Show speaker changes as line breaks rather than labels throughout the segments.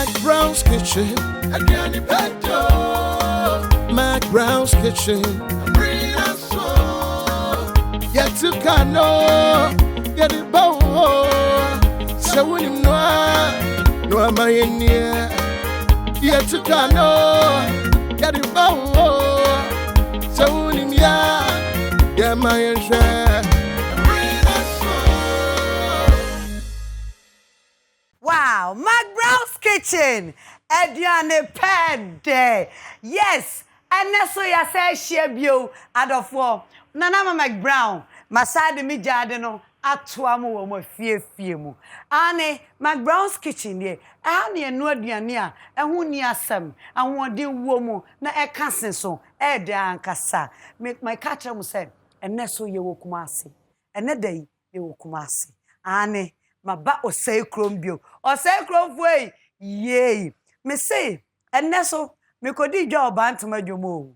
McBrown's Kitchen. McBrown's Kitchen. Yet to cano, get it bow. So when you know, no, am I in here? Yet to cano, get it bow. So when you know, yeah, my share.
Wow, McBrown's Kitchen. Ediane Pede. Yes, and that's so you say shebio adofo. Nana McBrown, masade mi jade no atoamu wo mo fie mu. Ane McBrown's Kitchen de. Ane enu aduane a ehu ni asem, ahode wo mu na eka senso, de ankasa. My catcher mu say, ene so ye wo Kumasi. Ene dai ye wo Kumasi. Ane maba osei krom bio. Osei krom foi. Yay. Me say, ene so me kodi job antuma dwomo.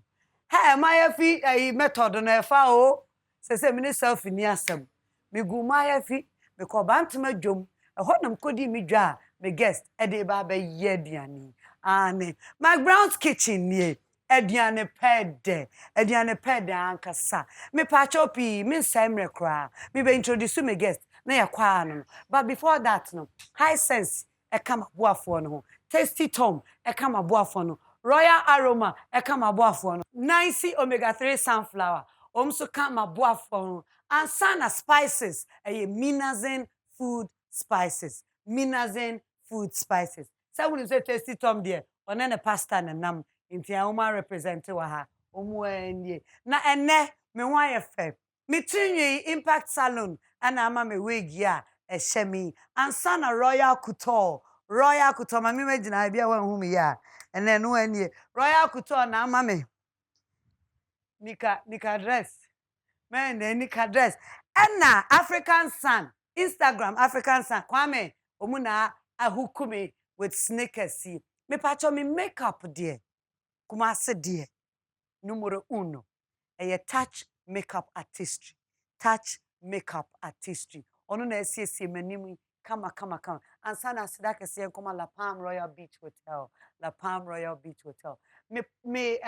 Hey, my fi method na efa o. Se me self ni asem. Me gu my fi me ko bantuma dwom. Ho nam kodi me dwa me guest e de ba ba ye aduane. Ane McBrown's Kitchen nie. Ediane pede ankasa. Me pa chopi, me nsemre kra. Me be introduce me guest na yakwa no. But before that no, high sense e come aboafo no. Tasty Tom e come aboafo no. Royal Aroma e come aboafo no. Nice omega-3 sunflower omso come aboafo no. And sana spices e Minazin food spices. Minazin food spices. So when you say Tasty Tom there, onene pasta na nam inti a uma represent wa ha omu enye na ene me wan ye fe me tinwi Impact Salon ana ama me wig ya e shemi ansa na Royal Couture ma me magina bia wan hu me ya ene no enye Royal Couture na ama me nika dress me na nika dress ena African Sun Instagram African Sun kwame omu na ahukumi with sneakers me pacho me makeup there Kumasi dear, numero 1. A touch makeup artistry. Touch makeup artistry. Ono na SE menimi kama. Ansana sidaka siya koma La Palm Royal Beach Hotel. La Palm Royal Beach Hotel. Me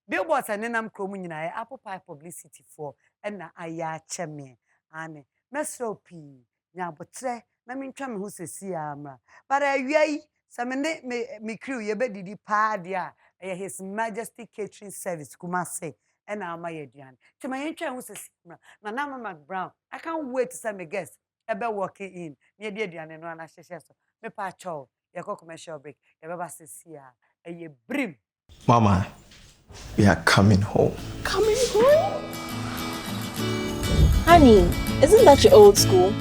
billboards and nenam kromu nyina apple pie publicity for na aya cheme. Ane mesro pi nya botre na mintwa me ho sesi amra. But awai samene me crew ye be didi pa dia. His Majesty Catering Service, Kumasi, and our Mayadian. To my entry, who's a na McBrown. I can't wait to send my guest about walking in near the Dian and one ashes. Me pacho, your commercial break, your baba says here, and ye brim.
Mama, we are coming home.
Coming home? Honey, isn't that your old school?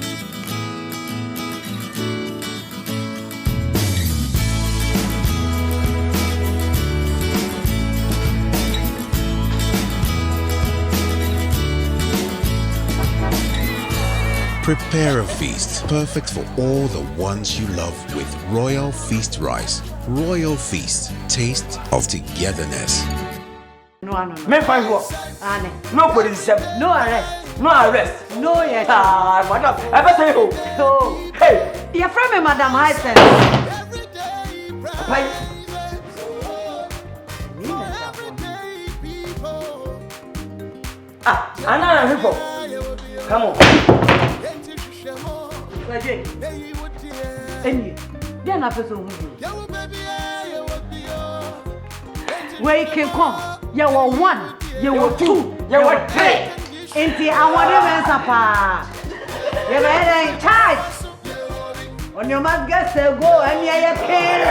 Prepare a feast perfect for all the ones you love with Royal Feast rice. Royal Feast, taste of togetherness.
No.
Me find what?
Ane.
No police.
No arrest.
No arrest.
No yet.
Madam. Ever say who?
Oh.
Hey.
Your friend, Madam Hyson.
Why? Another people. Come on.
Any, then I person where you can come, you were 1, you were 2, you were 3. Into our women's you were in charge. When you must get to go and you can.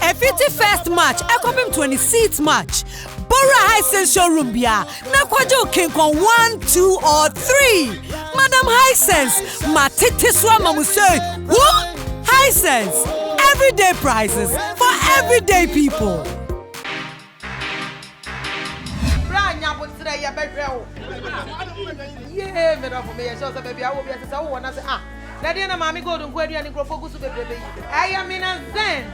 A 51st match, a copy 26th match. Bora Hisense showroom bia na kwajo king kon 1, 2 or 3. Madam Hisense, matete so mamu say, "What? Hisense, everyday prices for everyday people."
Branya botre ya bedrewo. Yeah, me na for me so say baby I will be say wo na say na dey na mami go don kwadu ani krofo gusu bebrebe yi. Aya me na zen.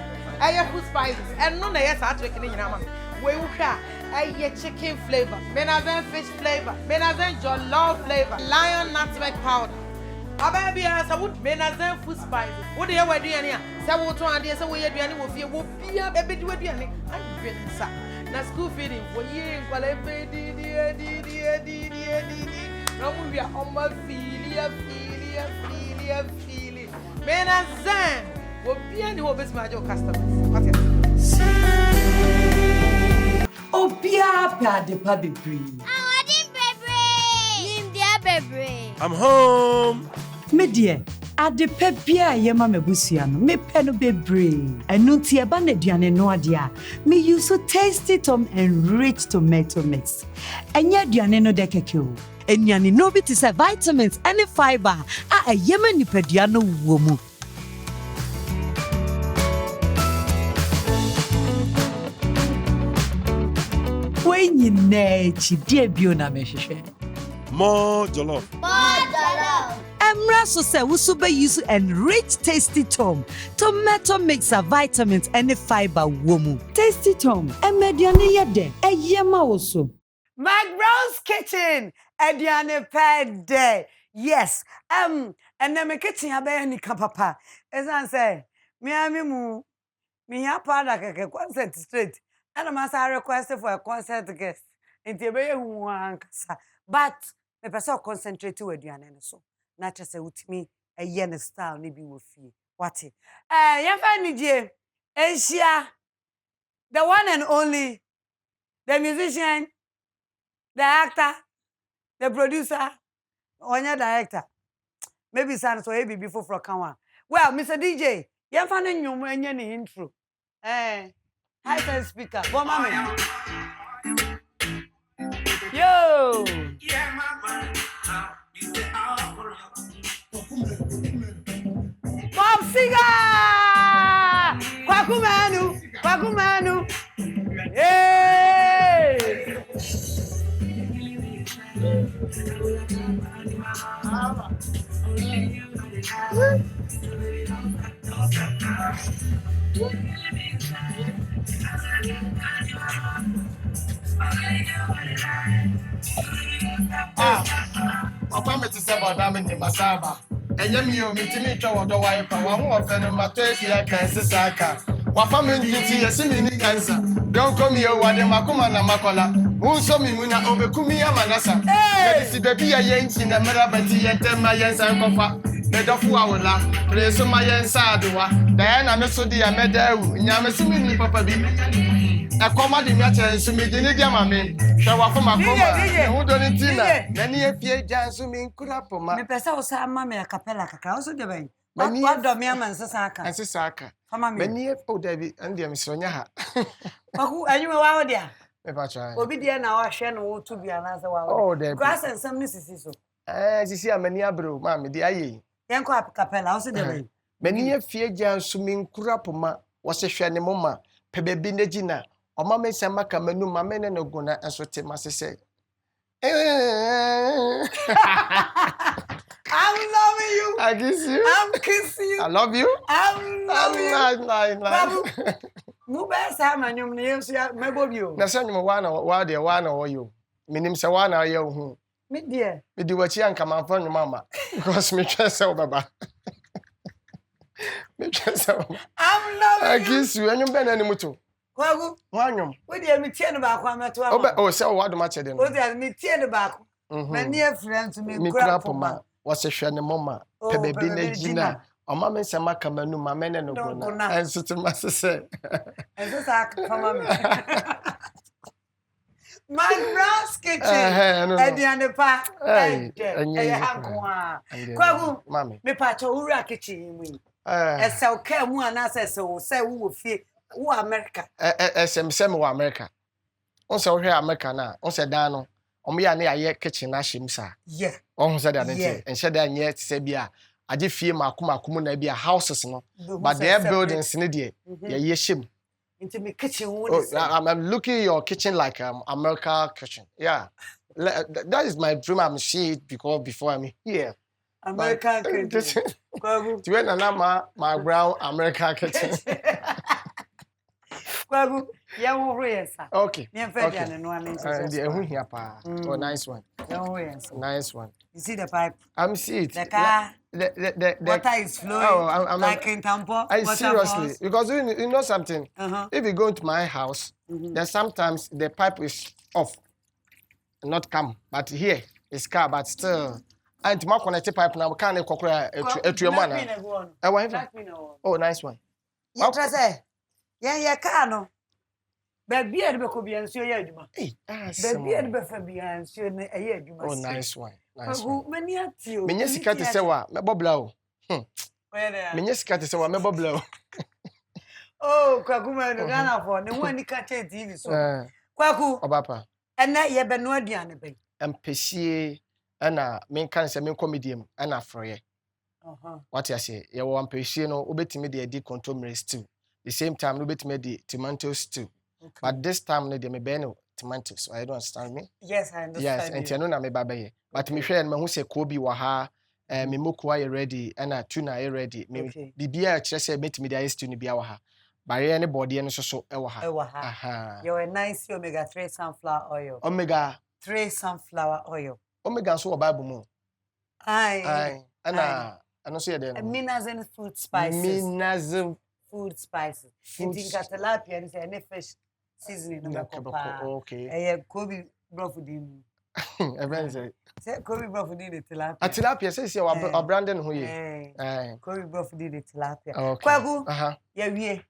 Aya food spices. And no na yes trick ni nyina ma. We hwa aya chicken flavor, menazen fish flavor, menazen jollof flavor, lion nutmeg powder. Aba bia sa would menazan food spice. What the way dia sa wo to ade sa wo ye aduane wo fie wo bia be di aduane adwensa. Na school feeding for ye nkwala di. No mu bia omma filia. Menazan wo bia ni wo bes ma jo customers. Okay.
Obia pa de pa bebre.
I'm home.
Me dear, adepa bia ye ma mabusua no me pe no bebre. Enu ti eba na aduane no ade a me use tasty tom and rich tomato mix. Enya aduane no de keke o. Enyane no bi ti say vitamins and fiber a yema nipadua no wo mu. When you nechi dear bio na me hwehwe.
More jollof.
Emra so say we super use enriched tasty tom, tomato mix of vitamins and fiber womu.
Tasty tom, emediane yede, eyema also.
McBrown's kitchen, Ediane Pede. Yes. And then my kitchen abe ni papa. As I say, me mu me ha product a concert straight. And I must request for a concert guest. Inti be hu ankasa. But me person concentrate to Ediane so. Not just say with me a yen style ni bi wo fie. What it? Yemfa ni je. Asia. The one and only, the musician, the actor, the producer, or your director. Maybe son so heavy before for Kawa. Well, Mr. DJ, you have found a new intro. High speaker. Bon, mommy. Yo! Bob Siga! Kwaku Manu! Hey!
Papa me to say about that in Masaba. And you meet me to what do I call one of them, my 30 I can say Saka. What family is in answer. Don't come here, what them Makuma na Makola. Who saw me when I overcome Manasa? Hey, see baby, I ain't in the Merabati and tell my yes and Papa. Bed of Wawala, place on my Sadua. Then I'm so dear Meadow, Yamassuming Papa B. A comedy matter, so me didn't get my man. Shower for my who don't dinner. Many a fear dancing could up on my
Pesa osa mama capella kaka also de ben.
Many
What do me man sasaka?
and Saka.
Mama
Many oh David and dear Miss Sonia.
Who are you wow there?
If I try.
Obi dia na wa hwe no to be another wow.
Oh, there.
Grass and some nisisi so.
You see a many abro, mammy, the aye.
Yanko capella also de ben.
Many a fear dancing kurapoma was a shiny mama. Pebe binegina. Or mamma say Macamanu, my men and Oguna, and so Timasi say.
I'm loving you.
I kiss you.
I'm kissing you.
I love you.
I'm loving you.
Babu.
Mu ba sa manyum ne yesu ya mebobio.
Na say nyum wa de wa you. Minim say wa na ye hu.
Me dear.
Me di wachi anka manfa nyum mama. Because me twa say baba. Me twa say baba.
I'm loving
I
you.
kiss you. Anyum be na ni mutu.
Kwagu.
Wanyum.
We dey me tie no ba kwa meto ama.
Obe o say wa do ma che de no.
O dey me tie no ba kwa. Many a friend to me
kura poma. Was a shane mama. Pebe bi na gina. Oma me say Macamanu, manu ma men no go na. And so to master say.
And so sak mama me. McBrown's kitchen. Ediane pa. Eh hankoa. Kwagu.
Mami.
Me pa cho wura kitchen wi. Ese o ka mu ana se wo wo fie wo America.
Sem wo America. On say wo hwe America na. On say dan no. Omo ya na ya kitchen na him sa.
Yeah.
On say that nti. En say that nye se bia. Aje fie makomakom na bia houses no. But their buildings ne de ye shim.
Into me kitchen.
I'm looking at your kitchen like America kitchen. Yeah. That is my dream. I'm seeing it because before I'm here.
American kitchen.
Do you know my brown American kitchen?
Kwaku, young Royasa.
Okay.
Near Fedian no one.
And the here pa. Oh, nice one.
Young Royasa.
Nice one.
You see the pipe?
I'm see it.
The car.
The
water is flowing.
Oh, I'm
like in Tampo.
I seriously because you know something. If you go into my house, then sometimes the pipe is off, not come. But here it's car, but still. And to connect pipe now, can't kokra at your man. Oh, nice one.
You say, yeah, car. Baby, I'd be could so yeah, baby, I'd be Fabian, so a year.
Oh, nice one. Nice
one. Many at you.
Menyesika to say what? Me bobla. Menyesika to say what? Me bobla.
Oh, Kwaku Manu, Ghana for no one catch TV so. Kwaku,
Obapa.
And that ye be no adiane be.
Empesi ana men kan se men comedian ana froye. What you say? You want empesi no obetimi de di contomer stew. The same time obetimi de tomato stew. Okay. But this time no de me be no tomatoes. So I don't understand me.
Yes, I understand.
Yes, and you know na me babaye. But me hwe no me hu se kobi wa ha me moku are ready ana tuna are ready. Me bibia kire se metimi de stew ni bia wa ha. Bare ne body no so e wa ha.
Aha. You are nice omega-3 sunflower oil.
Omega-3
sunflower oil.
Omega so Bible mo.
Aye.
Ana so ye de no.
Minazin food spices.
Minazin
food spices. Eating tilapia and say any fish seasoning no
okay.
Eh Kobe brofudin.
Even say
Kobe brofudin the tilapia.
A tilapia say our branding who ye.
Kobe brofudin the tilapia.
Kwaku.
Ya wie.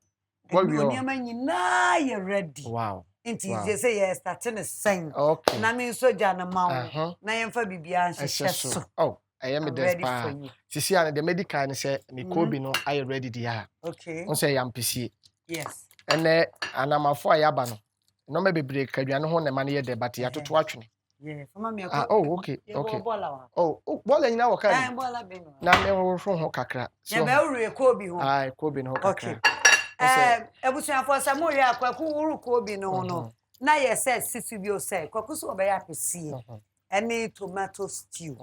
What we
are you ready?
Wow.
Inti je say yes starting sing.
Okay.
Na me so ja na ma. Na yemfa bibia nhyehyɛ.
Oh, I am the spa. Sisi and the medical say me Kobe no I ready there.
Okay.
On say yam PC.
Yes.
And anamafo ayaba no. No me bebre kadwane ho na ma ne de but ya toto atwene.
Yeah, for me
oh, okay. Okay. Oh, bola nyina wo kan.
Bola be no.
Na me wo ho kakra.
So. Ya be uru Kobe ho.
Ai, Kobe no kakra.
Ebusuafo Samuel Kwaku uru Kobe no no. Na ye say situ bi o say Kwaku so be ya pesi. Any tomato stew.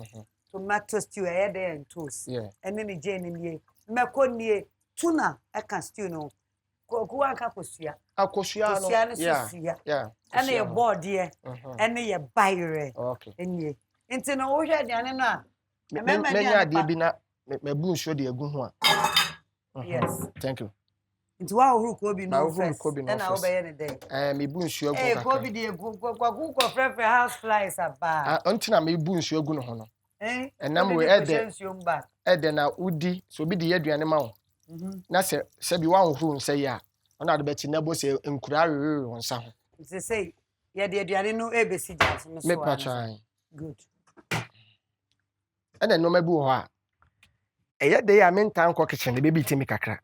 Tomato stew e dey and toast. And then the jane nie. Mekoni tuna e kan stew no. Kwaku aka kosua.
Akosua no.
Yeah. And your board here. And your bayre.
Okay.
Enye. Nti no wo hwe aduane no a.
Menya de bi na me bu nsuo de agu ho a.
Yes.
Thank you.
Nti wa uru Kobe no first.
And
na wo be ye ne dey.
Me bu nsuo agu kakra.
Kobe de Kwaku ko frefe house flies aba.
Nti na me bu nsuo agu no ho no.
Enam we
ede na udi so bi de aduane ma wo. Na se bi wa huru nse ya. Ona de beti na bo se nkura rere wonsa ho.
Nti say ye de aduane no ebesi jazz no so.
Make my try.
Good.
And no mabu ho a. Eye de ya mentan ko kitchen de be bitimi kakra.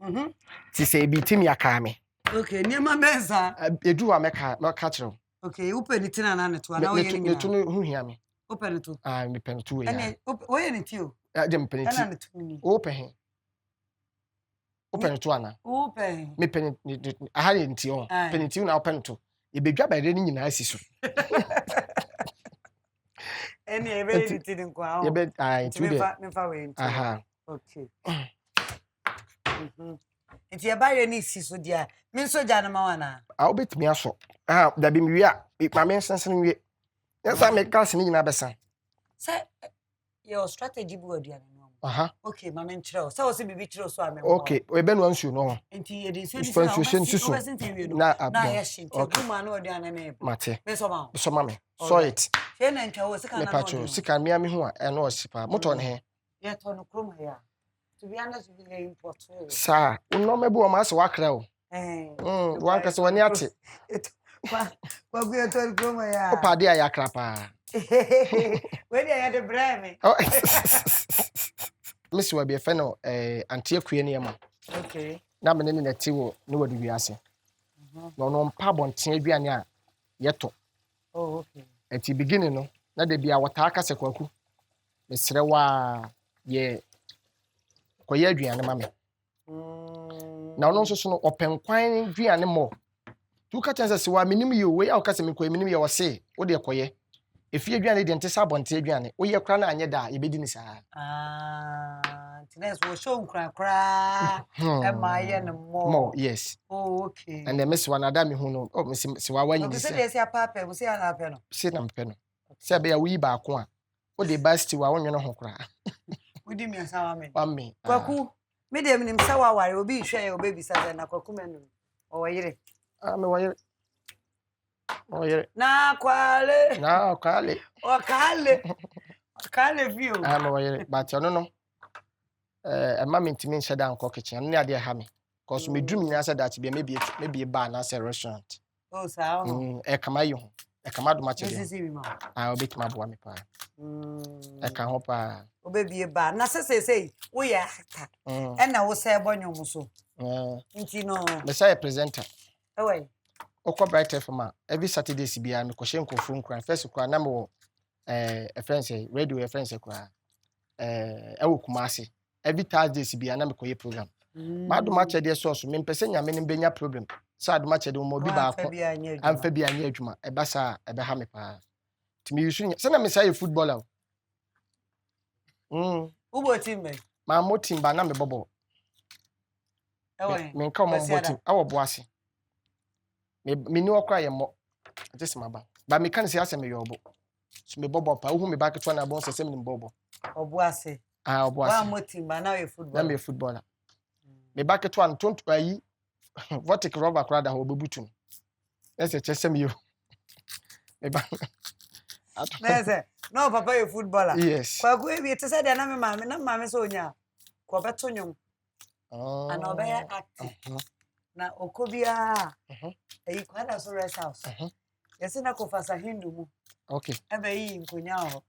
Ti say bitimi aka me.
Okay, niema meza.
Edu wa meka kachiro.
Okay, upe ni tina na neto na we ni.
Neto no hu hia me.
Open it.
Me pen to ya.
And we ni ti o.
Je me pen ti. Open he. Open to ana.
Open.
Me pen aha ni ti o. Pen ti na open to. E bedwa ba de ni nyina asiso.
Any ebe ti din kwa o.
Ye be ti de.
Me fa we nti.
Aha.
Okay. Nti e ba ye ni siso dia. Me so ja na ma wana.
Obetimi aso. Da bi mi wi a, ma me sensen wi. Yes, me cast ni nyina besa.
Say your strategy bu aduane no. Okay, ma me nkyerɛ. Say o se bibi kyerɛ so a me.
Okay, we be no ansu no.
Nti ye dey say ni na ye shinti.
Okay.
Ma no aduane na e.
Mate.
Me so ma.
So ma me. So it.
She na ntwa wo sika na no.
Me patcho, sika me ami ho a e no osipa. Moto ne he.
Ye to no krom ya. To be honest with you, import.
Sir, no me bu o ma se wakra o. Wan ka se wani ate.
Kwa gwe to krom ya.
O pa de ya kra pa.
We dey ya de brave.
Oh. Miss we be fe no antie akue ne ma.
Okay.
Na me ne ti wo ne wadu wi ase. No mpa bonten aduane a yeto.
Oh, okay.
At the beginning no, na de bia wata se Kwaku. Mesre wa ye koye aduane ma me. Na ono nso so no open kwan aduane mo. Tu ka chanse se wa minim ye we a ka se me koye minim ye wo se wo de koye. Efi aduane de ntesa bonte aduane. Wo ye kra na anye da ye bedi ni sa.
fitness will show cra. Am I and more?
Yes.
Oh, okay.
And the miss one Adami who know. Oh, Miss Siwawan,
you say there's a papa, we see an apple.
Sit and pen. Say a wee back one. What the best you are on your home.
We did me a sour
me.
Kwaku, medium in Sawa, I will be share your baby son and a Kwaku Manu. Oh, I
I'm away. Oh, yeah.
Na Quale.
Now, Carly.
Or Carly view.
I'm away, but you know. A mammy to me shut down kitchen and near dear Hammy. Cause me dreaming answer that be maybe a bar as a restaurant.
Oh, so
A camayo. A camado much. I'll beat my boy. I can hope
oh, baby a bar. Nasa say, we are. And I will say a bonny muso. Intino,
Messiah presenter.
Away.
Oko brighter for ma. Every Saturday, CBA, me Koshenko phone cry. First, cry number a friend say, radio a friend say, cry. Kumasi. Every Thursday, CBA, na me koye program. Madu much a dear source, me person ya meaning benya problem. Sad much a do more be back. I'm Fabian Yejuma, a bassa, a behame pa. To me, you shouldn't send a messiah footballer.
Who bought him?
My motim by number bubble. Me come on boating, our bossy. Me no cry more. Just my bag. But me can't say as me your book. So me bobo pa who me back to one about the same bobo.
Or bossy.
Ah, bossy.
One more team, but now you're footballer.
I'm a footballer. Me back at one, don't try. What take rubber crowd that will be button. That's a chest you. Me back.
No, papa, you're footballer.
Yes.
Kwaku, we said that I'm a mammy, not mammy Sonia. Quabatonio. And obey act. Now, Okobia. A quite as a rest house. Yes, and I go for a Hindu.
Okay.
Ever in Kunyao.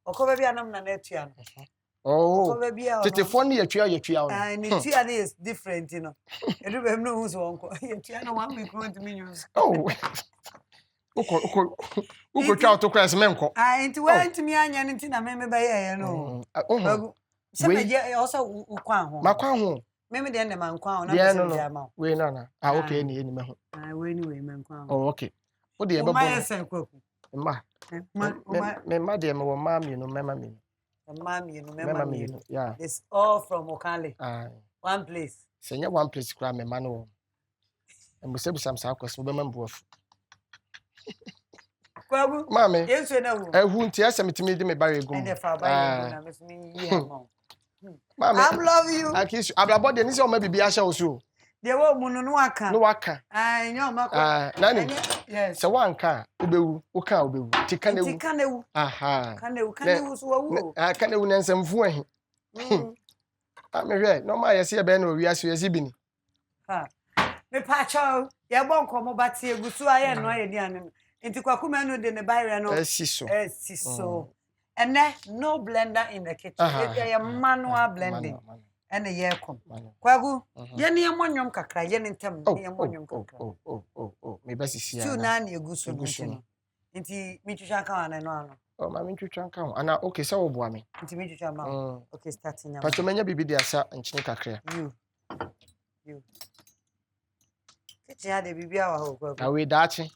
Okobia, I'm not netian.
Oh, it's a funny a trio.
And Tian is different, you know. I don't know who's uncle. Tiana want me going to me.
Oh, who could try to cross Menko?
I ain't went to me and Tina, maybe by no. Somebody also
Macron.
Maybe the end of my crown.
No. We no. Ah, okay, any man.
I win away, man.
Oh, okay. What do you
have?
My mother, my mom, you know, mammy.
Mammy, you know,
yeah.
It's all from Okale. One place.
Send one place, cry me manual. And we say some circus, remember. Mammy,
yes, you know.
I won't tell some to me, me bury go.
I love you.
I kiss you. I'm about the initial maybe be a show so.
There were Munuaka.
No waka.
I know,
Nanny.
Yes.
So one car, Ubu, Uka, Ubu,
Tikane.
Aha.
Can
I can't even some food. I'm right. No, my, I see a ben or we are so exhibiting.
Me pacho, ya bon komo batie gusu aye no aye into Kwaku Manu de ne bayre no. So. And no blender in the kitchen. It's a manual blending. And a year come. Kwaku, yeni amonyom kakra, yeni tem, amonyom kakra.
Oh, me best is here.
Two nani gusu. Inti michucha kawa no.
Oh, my michucha kawa. Ana okay, so obuami.
Inti michucha ma. Okay, starting now.
Pacho menya bibi dia sa nchini kakra.
You. Kitchen de bibi awa ho Kwaku.
Na we dachi.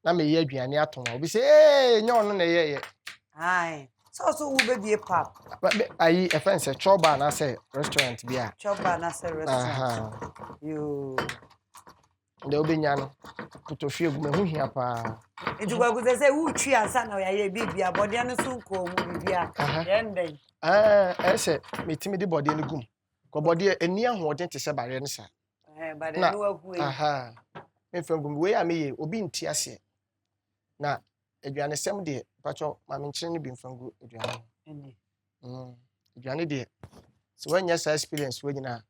Na me ye aduane aton. Obi say, "Eh, nya ono na ye."
Aye. So we be a pub.
But I a friend say choba na say restaurant bia.
Choba na say restaurant. You
de obenya no. Kutofie gu me hu hia pa.
Edu Kwaku say who twi ansa na ya bibia body no so nko mu bibia. Yenden.
Say metimi de body no gum. Ko body eni ahoden te se bare no sa.
But no waku
aha. Me fam gum we ameye obi nti ase. Na aduane sem de pacho ma menkyere ne bi mfangu aduane. Aduane de so when yes experience we nyina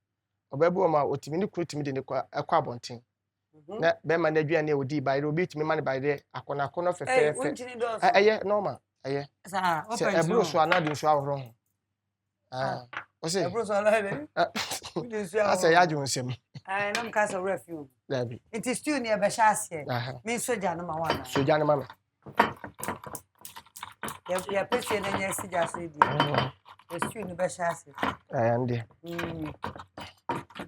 obabu ma otimi ne kurotimi de ne kwa abonten. Na be ma na aduane odi bayre obi timi ma ne bayre akona fefe. Aye normal aye.
Sa open
ebro so anade so ahoro ho. O say
ebro so anade.
Asa ya jonsem.
I no cause of refuge.
Dabi.
It is still near Bashasye. Me soja no ma wana.
Soja no ma.
Ya pese na nyesi jase di. Still ni Bashasye.
Ande.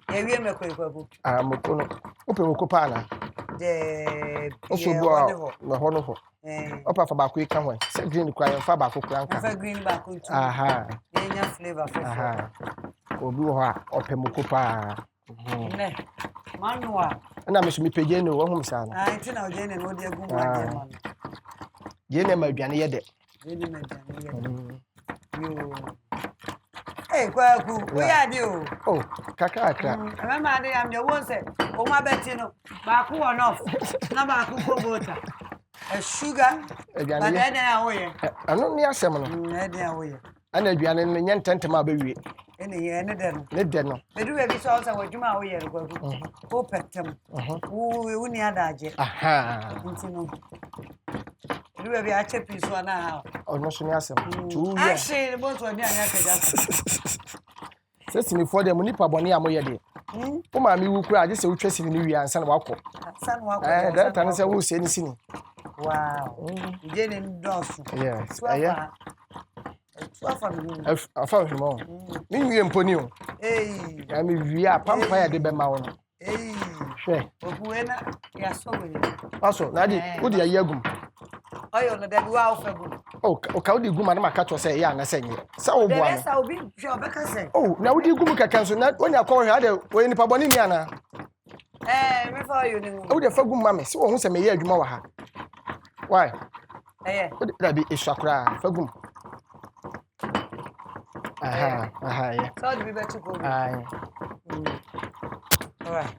Ya wie me Kwaku.
Mokono. Ope wokopa na.
De
Osubo na hono ho. Opa fa ba ko ika ho. Se green kwa fa ba ko kranka.
Fa green ba ko tu.
Aha.
Nya flavor fa.
Obi wo ha opemoko pa.
Ne. Manua.
Na me so me pege no wo hum sa no.
Ah, nti na oje ne no de agu mu ade ma no.
Ye ne ma aduane ye de.
Ye ne ma aduane ye de. Yo. Hey, Kwaku, we are you.
Oh, kaka.
Remember, I am the one say, oh, my betino, Baku or not, no Baku for water. A sugar, but then I wear.
I don't near seminal. And aduane no nya ntentema ba wie.
Any year, ne den.
Ne den no.
They do every source of what you might wear. Go pet them. Who near that?
Aha.
Do every actual piece one now.
Oh, no, so near some. 2 years.
Actually, the boat was near
Sesi ni for dem nipa boni amoye de. O ma mi wu kura ade se wo twesi ni wi ansa na wakọ. That time say wo se ni sini.
Wow. Je ne ndosu.
Yes.
Swafa mi.
Afa mi mo. Mi wi emponi o. Ya mi wi a pampa ya de be ma wo no. Hwe.
Obuena ya so we.
Aso, na di, wo di ayagum.
Oyo no da bi wa ofagu.
Oh, o ka wo di gum na maka to say ya na senye. Sa wo boa.
Sa obi hwe obeka say.
Oh, na wo di gum kaka so na wonya kwa hwe ade wo nipa boni mi ana.
Me for you ni mu.
Wo de fagum ma me, se wo hu se me ye adwuma wa ha. Why? Wo de bi isakura fagum. Aha, yeah.
So do be better go.
Aye.
All right.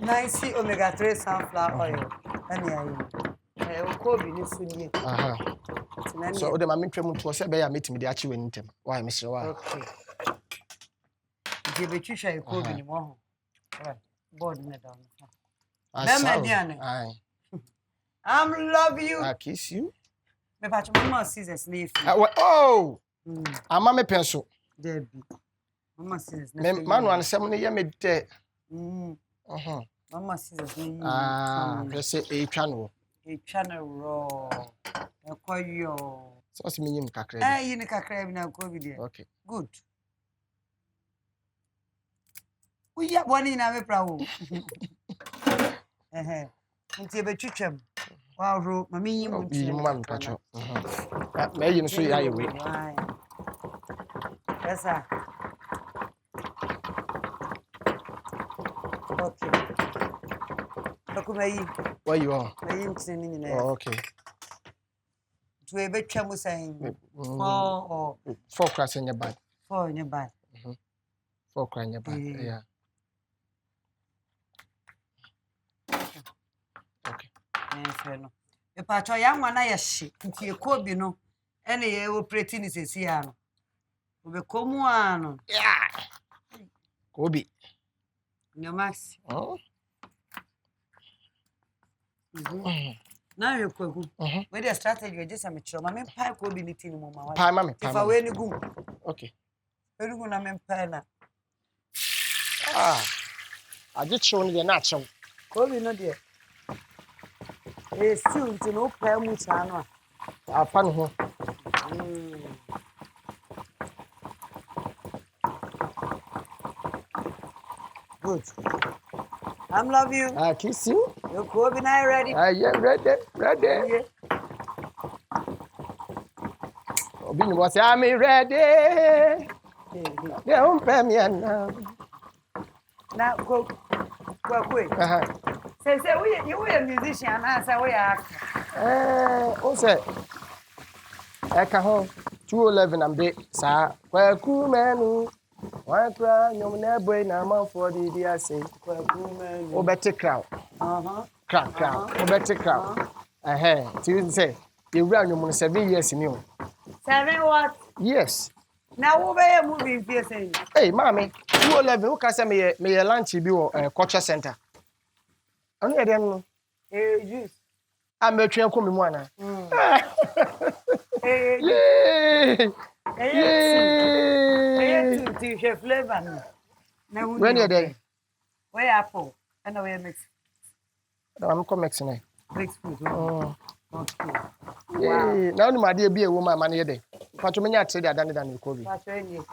90 omega-3 sunflower oil. Ani ayi. Okobi ni suni.
Aha. So o de ma mentwem to se be ya metimi de achi weni ntem. Why Mr. Wa?
Okay. Je be twihwa okobi ni mo ho. All right. Board me down.
Aye.
Love you.
I kiss you.
Me patch mama scissors na efi.
Oh. Ama me penso.
There be. Mama scissors na.
Me manu ansem ne ye me de.
Mama scissors ni.
Pese e twa no.
E twa no ro. E koyo.
So se menyim kakra.
Yi ni kakra bi na covid there.
Okay.
Good. We ya boni na me prawo. Nti be twetwam. Wow, ro, mami yi mu
nti. Yi mu ma mpacho. Me yi no so ya yewe.
Yes sir. Okay. Dokumeyi.
Where you are?
Meyi nti ni nyina.
Oh, okay.
To e betwa saying 4 or
4 class in your bag.
4 in your bag.
4 class in your bag. Yeah. Okay.
No. E pacho ya nwa na ye hye nti ekobi no ene ye operate ni sesi ya no. Obe komu ano.
Yeah. Kobi.
No max.
Oh.
Now you Kwaku. With the strategy you just am chiro. Ma me pie kobi ni tini mo ma.
Pie mama.
If I we ni gum.
Okay.
Erugu na me pie na.
I just show you na chow.
Kobi no de. Still nti no pie mu cha no a.
Afa no ho.
Good. Love you.
I kiss you.
Your Kobe and I ready?
Yeah, ready.
Yeah.
Obi ni was I'm ready. Yeah, pay me now.
Now go. Say you a musician and I say we are.
O say I can home 211 am dey sir. Kwaku Manu. Why cry? You never boy na man for the dia say.
Kwaku Manu.
O better crowd. Crowd. O better crowd. You say you run you 7 years in you.
7 what?
Yes.
Now who be a movie if you say?
Hey, mommy, 211 who can say me lunch bi wo culture center. Onu e dem no.
Juice.
I'm a train come mu ana.
Yay! To chef flavor. Now
when you there?
Where apple? And where mix?
I'm come mix na.
Mix food. Okay.
Yeah. Now no ma dey bi e wo ma na ye dey. Pato me nya trade adan dan ko bi.
Pato eni.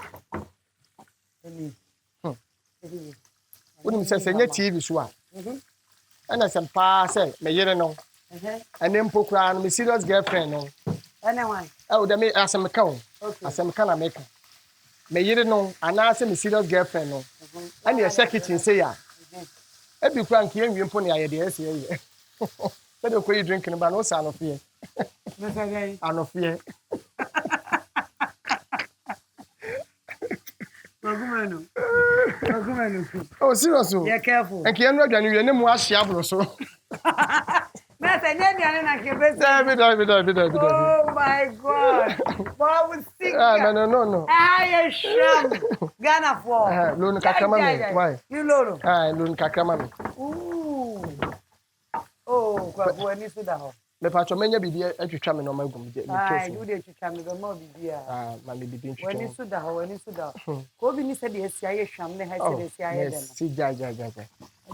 Woni se nya TV so a. Ana sem pa say me yere no. And then pokra no me serious girlfriend no.
Anyone.
Oh, da me asem ka o.
Okay.
Asem ka na make. me yire no anaase me serious girlfriend no and the kitchen say ya e bi kura nke enwie mpo ne ayede ese ye so de ko you drink no ba no sa no fear anofie
Kwaku Manu.
Oh serious
Be careful.
Enke enu adwane wie ne mu ahye abro so
Na tanya ni na kebese.
Be.
Oh my god. What was sick.
No.
I sham. Ghana for.
Loan kakama me. Why?
You loan.
Loan kakama me.
Ooh. Oh, Kwaku ani suda ho.
Me patcho menya bibi atwitwa me no magum je.
You dey twitwa me go mo bibi a.
Ma me bibi ntwitwa.
Wani suda. Ko bi ni se de esi aye hwam ne ha se de esi aye dem.
Si ja.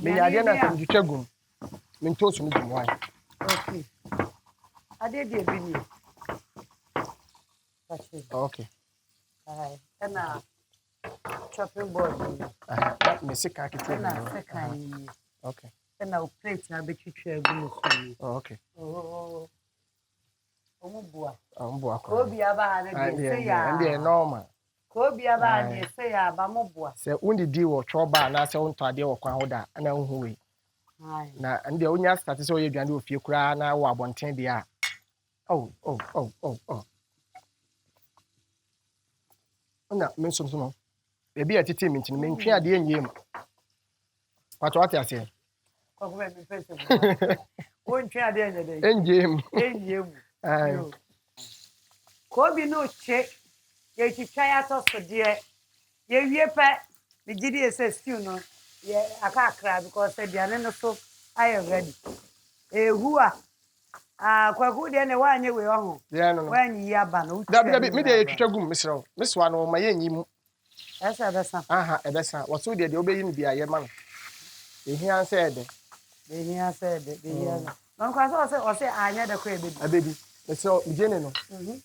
Me yade na kam twitwa gum. Me ntoso me gum why.
Okay. Ade de bi ni.
Okay.
Ana chopping board.
Me sika kitu. Okay.
Na o plate na be twitwa egu so.
Okay.
Omubua.
Omubua ko.
Ko bi aba na de say ya.
Ndi normal.
Ko bi aba na say ya ba mobua.
Se undi di wo choba na se unto ade wo kwan hoda na hu we. Na ndi onya start se oye duane ofie kura na wo abonten de a. Oh. Ona mensom so no. Ebi atete mi ntini mentwe ade enyem. Pato ate ase.
Kwaku Manu pese. Wonche ade enyede.
Enyem.
Ko bi no che ye twitwa ya to so de ye wie pe me gidi ese stew no ye akakra because aduane no so I am ready. Ehua Kwaku de ne wanye we ho. Wanyi ya ba no.
Da me de twitwa gum misro. Miswa no ma ye nyim.
Esa.
Ebesa. Waso de obeyi ni bia ye ma no. Ehia said. Non kwa so anya de ko ebebi. So bijene no.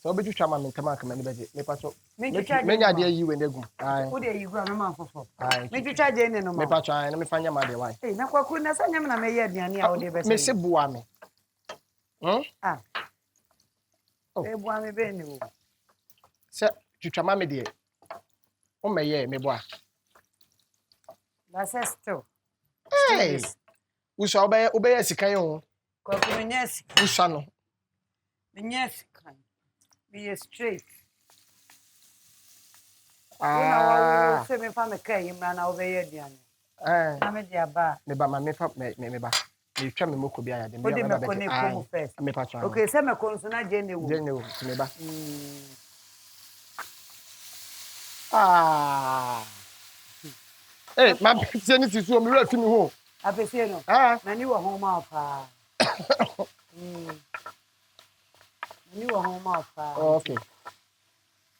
So obetwitwa ma mentama aka mani beje. Me pato. Menya de yi we negum.
Wo de yi gura no ma fofo. Me twitwa je ne no ma.
Me pato na me fanya ma de why.
Na Kwaku na sanya me na me ye aduane a wo de bese.
Me se bua me.
Bua me be ni wo.
Se twitwa ma me de. O me ye me bua.
That's still.
Hey. Usa obeye sikan yo.
Kwaku menyesi.
Usa no.
Menyesi kan. Be straight. Se me fa me kai imra na obeye aduane. Na me dia ba.
Me ba ma me fa me ba. Me twa me moko bia ya de me
ba. Me ko ne ko first.
Me pa twa.
Okay, se me ko nso na je ne wo.
Me ba. Ma pese ni sisu o mi ra fi mi ho.
Apese no. Na ni wo ho ma pa. Ni wo ho ma pa.
Okay.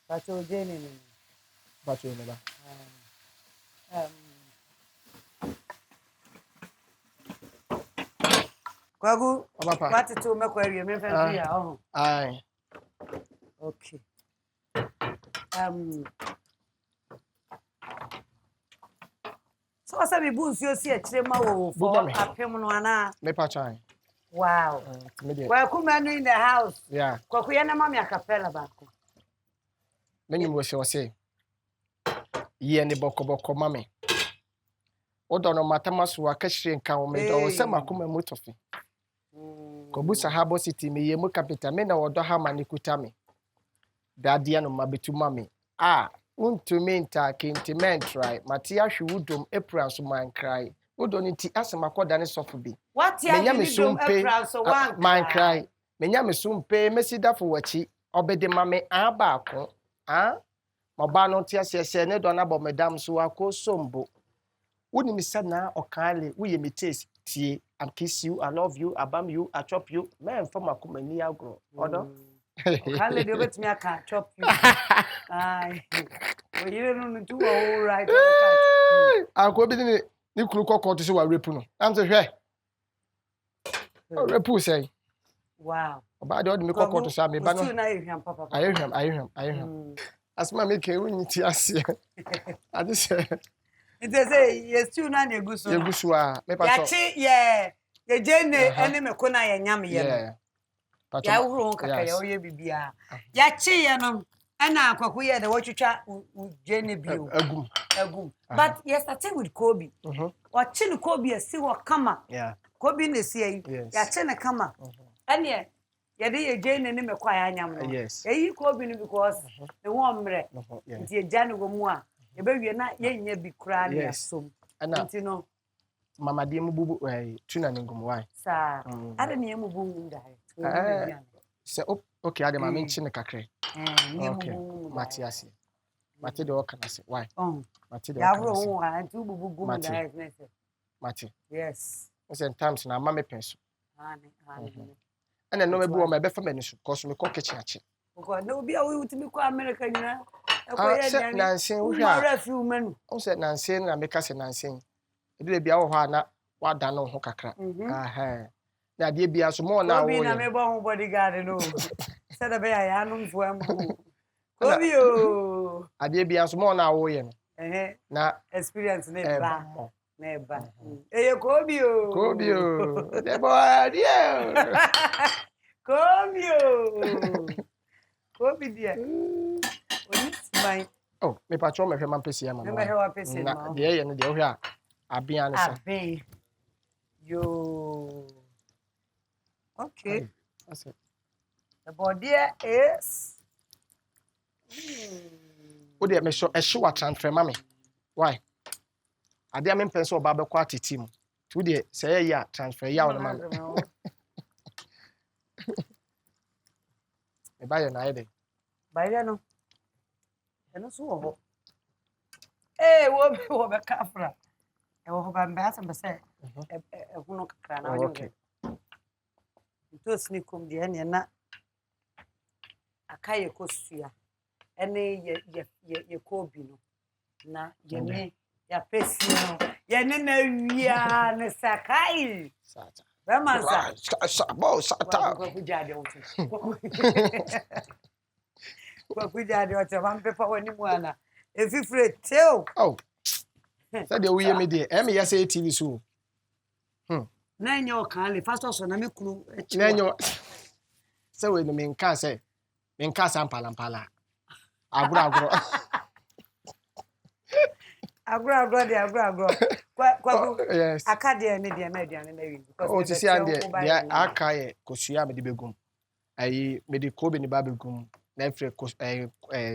But o je ne ni.
But you me ba.
Kwaku, what to make where you me fa ya oh.
Aye.
Okay. So asa me bu nsuo si akire ma wo for apem no ana.
Me pa chan.
Wow. Kwaku Manu in the house.
Yeah.
Kwaku ye na mama acapella ba ko.
Many mo say. Ye ne bokoboko mame. Odo no matamaso akahire nka wo me do se makoma motofi. Kobusa Harbor City me ye mo capital me na wodo ha manikuta me. Dadia no mabetu mame. Untumi nta kentiment right. Matia hwudom April so man cry. Wodo ni ti asemakoda ne sofo bi.
What ya me April so
man cry. Menya me sumpe mesida fo wachi obede mame abako. Moba no tia sese ne do na bo madam so akosombo. Woni mi said na okale we me taste tie I kiss you I love you I bam you I chop you men for makomani agro odo
okale de bet me aka chop you we you no do all right
akọ bi ni kuru kokko to se wa repu no am se hwe repu say
wow
oba de odi me kokko to say me ba no ayehwam asma me ke woni ti ase ade se
it say yes tu na neguso
a me pa so
yachi ye jene ene me ko na ye nyam ye no ya wuro kaka ya oye bibia yachi ye no And now, Kwaku, yeah, the what you chat with Jenny Bill. Agum. But yes, I think with Kobe. Or Chin Kobe, see what come up.
Yeah.
Kobe is here. Yeah, Chen come up. And yeah, yeah, Jane and him a quiet young.
Yes.
Yeah, you Kobe because the warm red. Dear Jan Gomoa. The baby are not yet be crying. Yes. And you know,
Mama dear Mubu, tuna ningum, why?
Sir, I don't know who died.
So, okay, I am a mention a cacre. Okay, Matiasi. Mati the Okan, why? Oh, Mati the Okan, Mati.
Yes.
Some times now, Mamma pencil. And then no maybe my best for menus, cause me cock kitchen.
No, be away to me, American.
Nancy, we are a few men. Oh, said Nancy, and make us a Nancy. It will be our Hana, what done on Hokakra. Aha. Now, dear, be as more now. I'm a bodyguard. No, said a bear, I am for him. Cobio. I dear be as more now. Now, experience never. Never. Hey, Cobio. Cobio. The boy, dear. Cobio. Cobio, dear. My oh, me patron me man pese am. Me hewa pese ma. De ye ne de ohwa abia ne sa. Abi. Yo. Okay. That's it. The body is o de me so e hwe wa transfer mama. Why? Ade am pense oba be kwa titi mu. Tu de say ya transfer ya won mama. E ba ye na ide. Ba ye no. And so, eh, what be Cafra? I will have ambassador say, who no can. Okay. To sneak come the end, not a kaya costuya. Any ye cobino. Na, ye ya pesino, ye nene ya ne sakai. Sata. Ramansa. Sabo, sata. Kwaku jadi o te wan pepa wani mu ana efifre teo oh say dey we me dey e me ya say TV so na enye o kan le pastor so na me kunu na enye say we no me nka say me nka sa mpala agro Kwaku yes akade ne dey na aduane na wi because o ti see and dey akaye kosua me dey begum ayi me dey kobe ni ba begum na free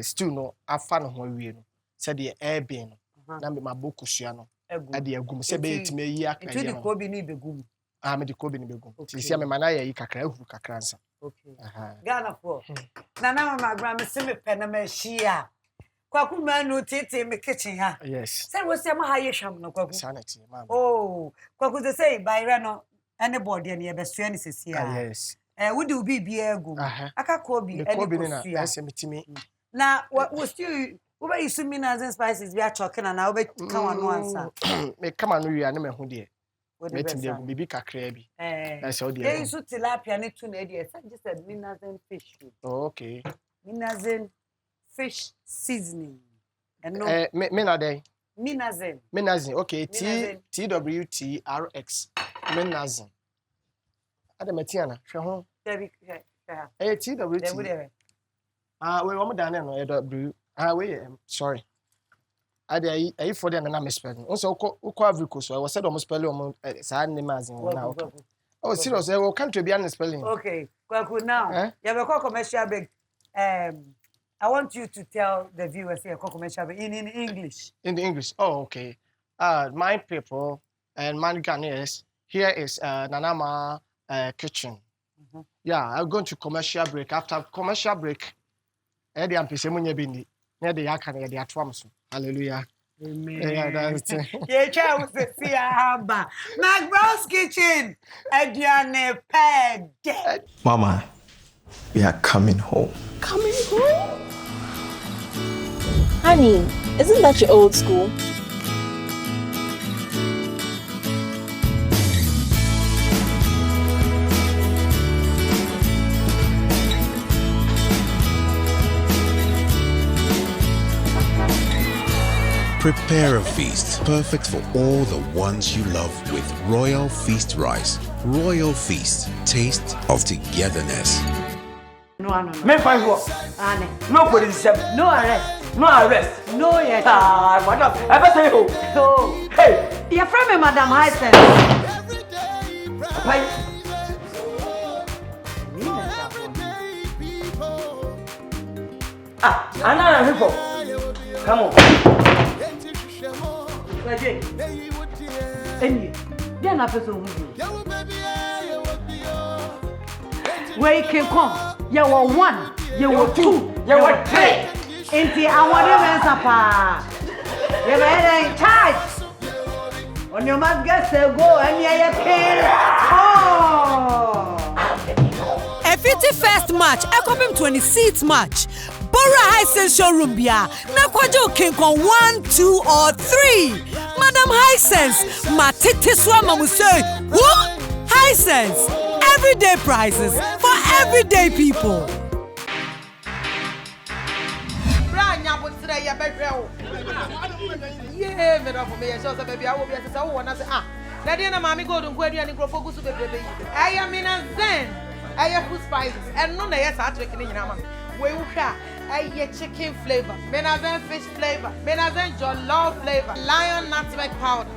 stew no afa no ho awie no se de airbean na me maboko sua no ade agum se be etime yi aka ye no kobi ni begum me de kobi ni begum ti sia me mana ya yi kakra ahuru kakra nsa okay Ghana for na McBrown's me se me pe na ma hia Kwaku Manu tete me kitchen ha yes se wo se ma ha ye hwam no Kwaku sanity ma oh Kwaku they say by no anybody na ye be sua ni sesia yes would you be egu aka kobi na SMTM na we still we use minerals and spices we are talking and now we come on answer me come on we na me hu de me tim de bibi kakra bi na say o de dey use tilapia ne tuna dey just said minerals and fish oh okay minerals and fish seasoning and no minazin okay TWTRX minazin Adamatiana, Shahon. TWT. We want down no sorry. I for them and spelling. Also, Kwaku so I was said almost spelling almost sad name as now. Oh, serious, I will come to be an spelling. Okay, Kwaku now. You have a commercial break. I want you to tell the viewers here commercial break in English. In the English. Oh, okay. My people and my Ghanaians, here is Nanama kitchen. Yeah, I'm going to commercial break. After commercial break, Eddie and Pisemunya Bindi, near the Yakan, the Atwamso. Hallelujah. Amen. Yeah, that's it. Yeah, see Hamba. McBrown's kitchen. Ediane Ped.
Mama, we are coming home.
Coming home? Honey, isn't that your old school?
Prepare a feast perfect for all the ones you love with Royal Feast rice. Royal Feast, taste of togetherness.
No No.
Me fine for.
Ane.
No police.
No arrest.
No arrest.
No yet.
Ah, madam. I better say who?
So,
Hey.
your friend me Madam Hyson.
Bye. Ah, Anna people. Come on.
Any. Then I person who. Where you can come. You were 1, you were 2, you were 3. Inti awade mensa pa. You were in charge. On your must get to go and you pay. Oh.
A 51st match, a copim 26th match. Bora Hisense showroom bia. Na kwajo kinkon 1, 2 or 3. Madam Hisense, matiti swa mamusei. What? Hisense. Everyday prices for everyday people.
Yeah, me for me. So baby, I will be as I want to say. That dinner, mommy, go to Query and go focus with baby. I am in a zen. I have food spices and none of us are drinking in Yaman. We will have a chicken flavor, Menazen fish flavor, Menazen jollof flavor, lion nutmeg powder.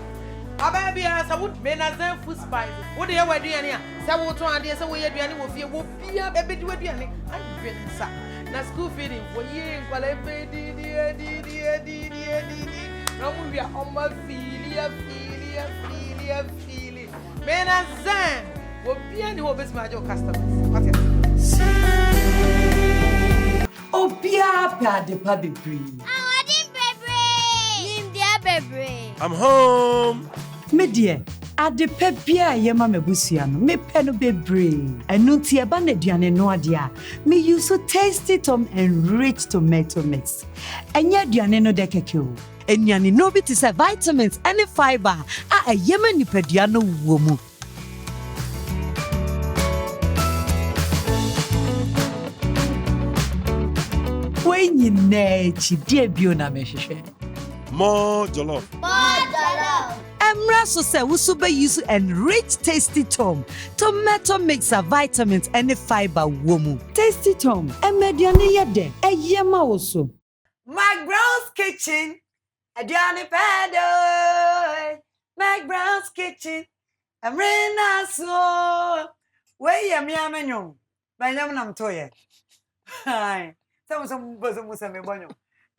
A baby has a wood Menazen food spices. What do you wear, dear? So, what one day, so we are doing will feel will be a baby to a dear. I'm really sad. Now, school feeding for years, while I pay no, we are on my feeling. Menazen will be any of his major customers. What is
Obia de Pabibri.
I'm home.
Me dear, at the pepia yema mebusiano, me peno bebre. And nuti abane diane no adia. Me use so tasty tom and rich tomato mix. And ya diane no dekekyo. And yani no bit is a vitamins and a fiber. A yemeni pediano womu. When you nechi dear biona meshe.
More jollof.
Emra so say usube use and rich tasty tom. Tomato mix of vitamins and a fiber womu.
Tasty tom. Emediane yede. E yema also. McBrown's kitchen. Adiane pedo. McBrown's kitchen. Amrena so. Where ya mi amenyom. Banyam nam toye. Hi. Some bosom me bonyo.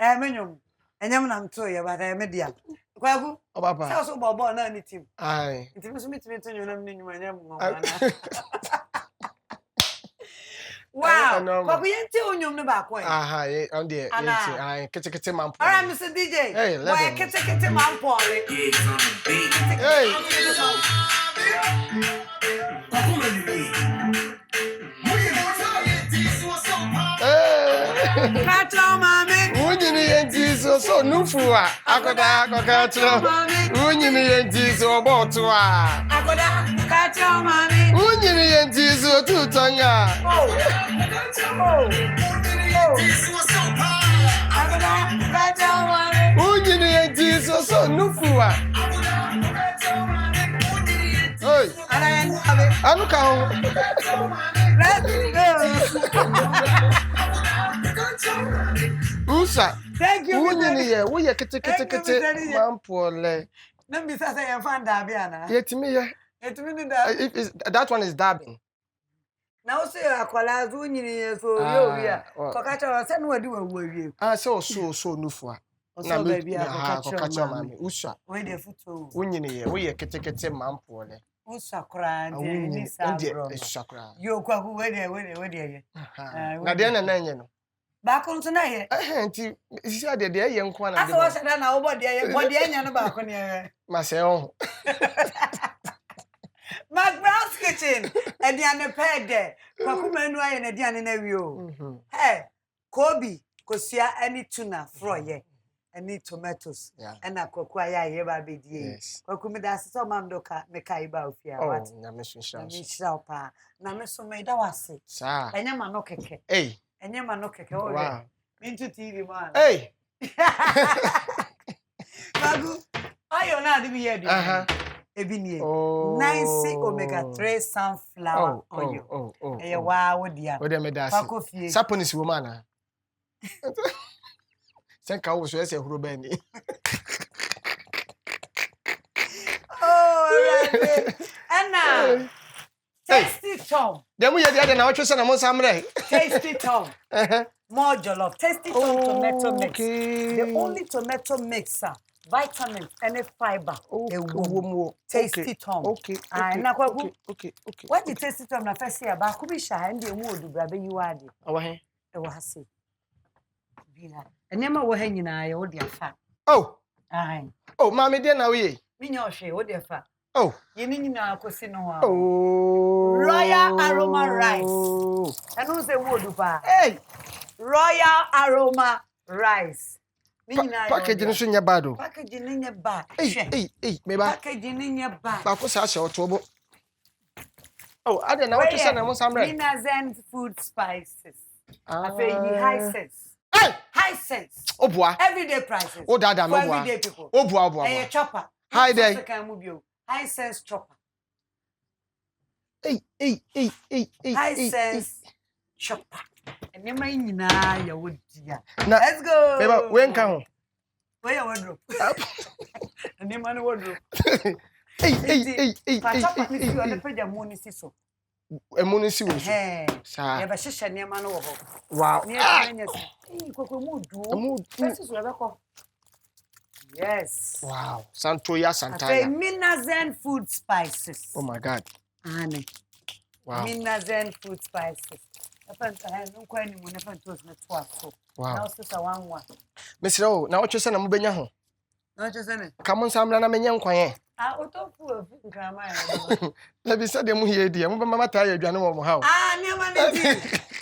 Amenyom. Enyam nam toye but e media. Kwaku.
Papa.
Say so bobo na ni team.
Aye.
Nti me so meet to nam ni nyuma nyam mo. Wow. Kwaku yenti onyom ne ba kwen.
Aha, on the yenti. Aye, kete mampo.
All right, Mr. DJ.
Hey, let
him. Kete mampo.
Hey.
Kacho mami.
Unyini yenti so nufuwa. Akoda kacho. Unyini yenti so botuwa.
Akoda kacho mami.
Unyini yenti so tutanya.
Akoda kacho mami.
Unyini yenti so nufuwa. Hey. Anu ka. Usa.
Thank you.
Unyini ye, wo ye kete mampole.
Let me say you find Dabiana.
Yetimi ye.
Yetimi ni da.
That one is dabbing.
Now say akwala zu nyini so yo wi ko ka cha say no wadi wa wi.
So nufu.
Na baby
ko ka cha mami. Usa.
We dey futo.
Unyini ye, wo ye kete mampole.
Usa kra ndi ni sa bro.
Usa kra.
Yo kwaku we dey ye.
Na de na nye no.
Ba ko nto na ye.
Nti isi ade de ye nko na de.
Asa wa sada na wo body ye, body enya no ba ko ne ye.
Ma se o.
McBrown's kitchen. Ediane pede. Kwaku Manu aye na ediane na wi o. Hey, Kobe, kosia any tuna froye. Any tomatoes. And a kwaku aye ba be die. Kwaku me da so mam do ka me kai ba ofia wat.
Na me sha.
Na me sha pa. Na me so me da wase.
Sa.
Enya ma no keke.
Hey.
Enya ma no keke o re. Into TV man.
Hey.
Kwaku, ayo na de bi ye bi. Ebinie.
Oh.
90 omega-3 sunflower oil. Wow, what dear?
What am I doing? Saponis woman. Thank you, was a Rubeni.
Oh, and now, Tasty Tom.
Then we are the other now, just on Monsamre.
Tasty Tom. More jollof. Tasty Tom tomato mix. The only tomato mixer. Vitamins and a fiber. Tasty Tom.
Okay. Okay.
What the Tasty Tom na first year ba kubi sha and the wood brabe you are the.
Awahe.
E wa hase. Bia. Enema wo ha nyina ye wo de afa.
Oh.
Aye.
Oh, mommy dear now ye.
Me nya ohwe wo de afa.
Oh.
Ye ni nyina akosi no ha.
Oh.
Royal Aroma Rice. Enu se wood pa.
Hey.
Royal Aroma Rice.
Package no nya bad.
Package ni nya bad.
Hey, me ba.
Package ni nya bad.
Ba ko sa hye otobo. Oh, I don't know what to say na Monsamre.
Finalizing food spices. Afei Hisense.
Hey!
Hisense.
Obua.
Everyday prices.
Oh, dada,
for
no
everyday people.
Obua.
Hey, chopper.
Hi there.
Hisense chopper.
Hey.
Hisense chopper. And you may na ya would ya.
Let's
go.
Beba, when come?
Where your wardrobe? And you man wardrobe.
Hey.
Chopper, you are the pretty money so.
A monisi was.
Hey,
sir.
Never shisha near man over.
Wow.
Yes.
Wow. Santoya Santana.
Minazen food spices.
Oh my God.
Honey.
Wow.
Minazen food spices. Wow.
Mr. O, now what you say na mubenya ho?
No just say.
Come on Samra na menya nkwan.
Ah, otofu nkama ya.
Na bi say dem here dia, mo mama ta ya aduane mo mo ha.
Ah, niam na di.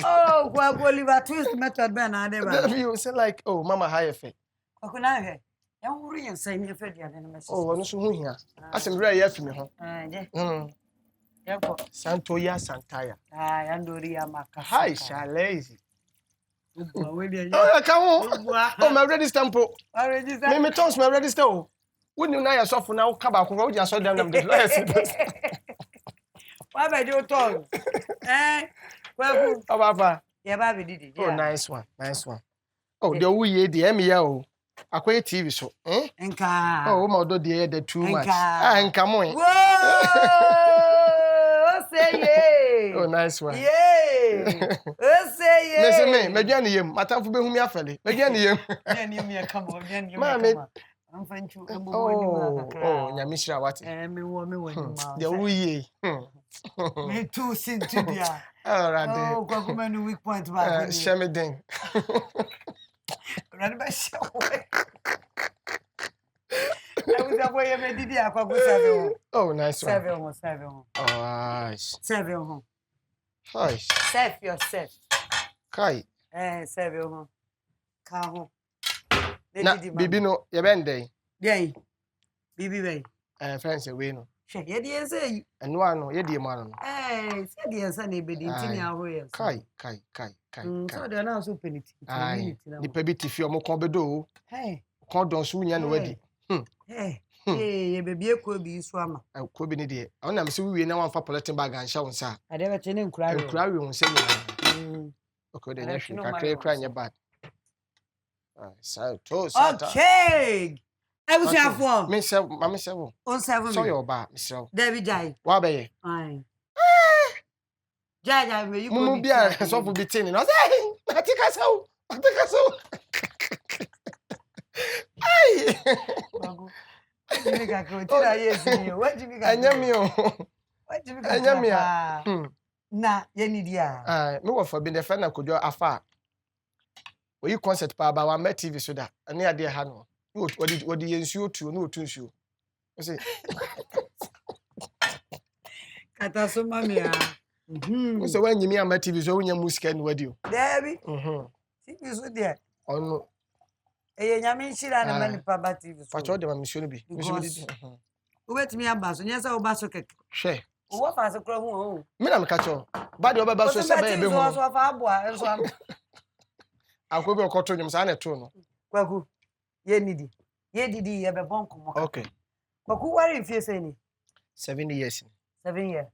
Oh, Kwaku Oliver twist method be na de ba.
You say like, oh, mama ha ye fe.
Kwaku na he. Ya wuru yen say ni fe dia de na message.
Oh, no so hu hia. Asem re ya fi me ho.
Ah, je.
Yako Santoya Santaya.
Ah, yandori ya maka.
Hi, Shalazy.
Oh,
come on. Oh, my register stampo. Me tons my register. When you na ya so for now ka ba ko wo ja so dem dem the last.
Why by your tongue? Kwaku.
Oh, papa.
Yeah, baby did it.
Oh, nice one. Oh, the wo ye the me ya o. Akoye TV so.
Enka.
Oh, my do the too much. Enka mo.
Whoa! Say yeah.
Oh, nice one.
Yeah. Say yeah.
Listen me, median yem. Matamfo be hu mi afele. Median yem.
Median yem come on. Median yem.
Mama.
I'm fine to.
Oh, nyamishira what?
Me wo
The wo ye.
Me too sin to dia.
All right.
Oh, Kwaku Manu weak point back.
Shame ding.
Run by show. I was away me didi Kwaku 7.
Oh, nice one.
7.
Oh, nice.
7.
Hi.
Save yourself.
Kai.
7. Ka ho.
Na bibi no ye bende.
Bien. Bibi be.
Friends away no.
She ye dey say.
Eno ano ye dey mo ano.
Say dey say na be dey ntini ahoye.
Kai.
So dey na so penity.
Ni pebi tifi omo kon bedo o.
Hey.
Kon don so nya no wadi.
Hey. Ye bebi ekwo bi so ama.
Ekwo bi ni de. Ona me se wiwe na wan fa politin bag an sha won sa.
Ade be che ne nkura we.
Nkura we won se ni. Okay, de nyashi kakra nya bad.
Okay. Ebusiafo.
Me se, mama se wo.
On 7.
So your ba, Mr.
David Jai.
Wa be ye?
Aye. Jai me you go.
Mumu bia so for bitin. No say, atika so. Ai.
Jimika ko tira yesi. What Jimika?
Anyami o.
What Jimika?
Anyami a.
Na ye ni dia.
Me wo for bi the friend na kodwo afa. We concert pa ba wa met TV so da. Ani ade ha no. What the nsuo tu no otu nsuo. You see.
Kata so mami a.
We say when yimi am TV so wonya musika ni wadi o.
Debi. TV so there.
Ono.
Eye nyame nshira na mani pa ba TV so.
Pacho de ma misio no bi. Misio di.
Ubetimi aba so nyesa oba so keke.
Hwe.
Wo fa so kro hu o.
Me na me ka cho. Ba de oba so se ba ebe hu.
So fa aboa enso am.
Akobi okoto nyum sa na to no.
Kwaku. Ye didi ye be bon komo.
Okay.
Kwaku wari mfie se ni.
7 years.
7 years.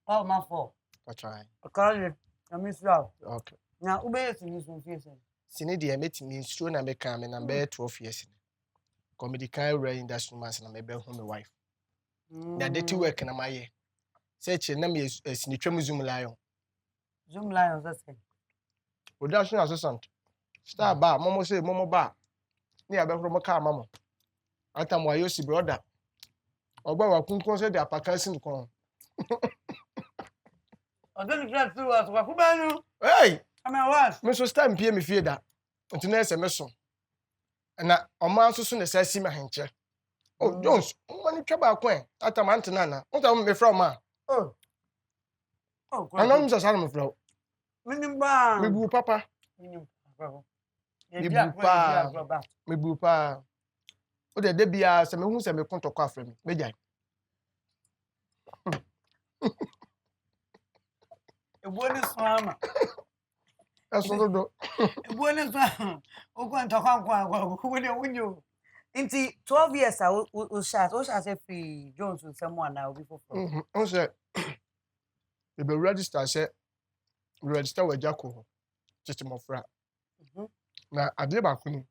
Oh,
my 4.
That's right.
Okay, I miss you.
Okay.
Now, obey to me some face.
Sini dia met me stro na me come na be 12 years. Comedy kind rare industry man na me be hu me wife. Na dirty work na my search na me sini twam Zoom lion.
Zoom lion that's it.
Production assistant. Star bar, momo say momo bar. Ni abe from car mama. Atam wa yosi brother. Ogba wa kunkun say the apakasin kon.
I don't get through us. Kwaku Manu.
Hey!
I mean what?
Me so stand pie me fie da. Nti na ese me so. Na oman so na say si me henche. Oh, Jones, money twa ba kwen. Atam antena na. Unta me from ma.
Oh.
Oh, anam so sa me from.
Minimba.
Me bu papa.
Minimba.
Me bu pa. O de bia se me hu se me kontokọ afre me. Me jai.
Eboni swama.
Eso do.
Eboni swama. Okwa ntokwa wunyo. Inti 12 years o sha say free Jones with someone now before.
On say e be register say register we jako titi mofra. Na ade ba kunu.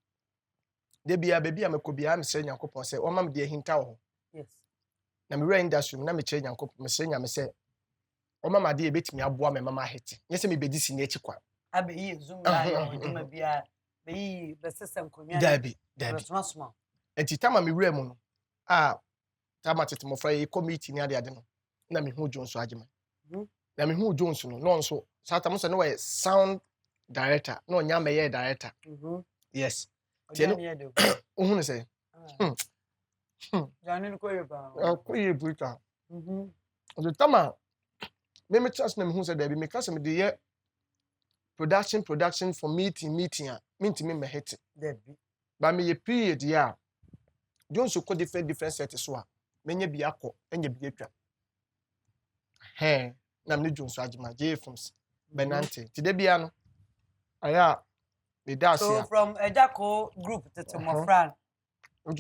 De bia baby amekobia me se Nyankopon say o ma me de hinta wo.
Yes.
Na me re industry na me che Nyankopon me se Nyame say o ma ma de ebetimi aboa me mama hete. Nyese me bedi si na echi
Abe yi Zoom live ma bia be yi the system
community. Dabi.
Small.
Enti tama me wura mu no. Tama tete mofra e committee ni ade no. Na me hu Jones agema. Na me hu Jones no nso sata mo se no we sound director. No nya me ye director. Yes. Tieno. Ohun ne say.
Jani ko ye ba.
Ko ye buta. The tama me trust na me hu say there be me kase me de ye production for meeting me hit.
There be.
Ba me ye period ya. Jones ko different set so a. Menye bi akọ, enye bi atwa. Na me Jones agema J films. Benante. Ti de bia no. Aya
so from Ejako group to Mofran.